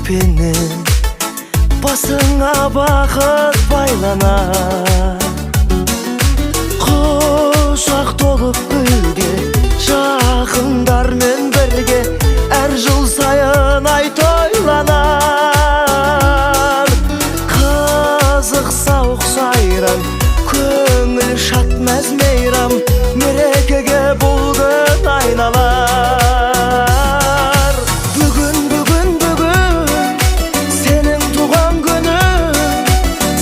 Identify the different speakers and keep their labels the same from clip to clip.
Speaker 1: өкпенің басыңа бақыт байланар. Құшақ толып гүлге жақындармен бірге әр жыл сайын ай тойланар. Қызық сауық сайран, көңіл шат мәз мейрам, мерекеге бұл күн айналар. Бүгін сенің туған күнің,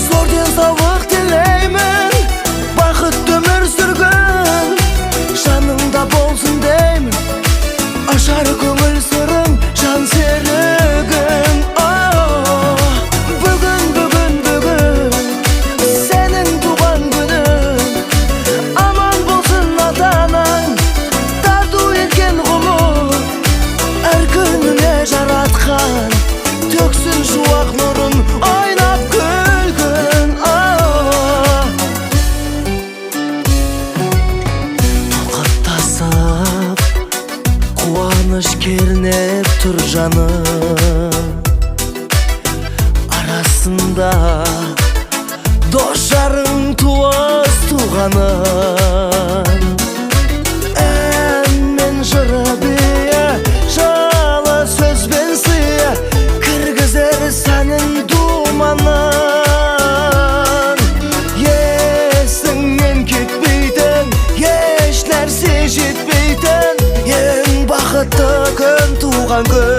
Speaker 1: зор денсаулық тілеймін, бақытты өмір сүргін, жаныңда болсын деймін, ашар көңіл сырың, жан серігің. Бүгін сенің туған күнің, аман болсын ата-анаң, тарту еткен ғұмыр, әр күніне жаратқан төксін шуақ нұрын, ойнап күлгін. Тоқаттасып қуаныш кернеп тұр жаным, арасында дос жарың, туыс туғаның. Ән мен жыры бие, жылы сөз бен сыя, кіргізер сәнін думанын. Есіңнен кетпейтін, еш нәрсе жетпейтін, ең бақытты күн туған күн.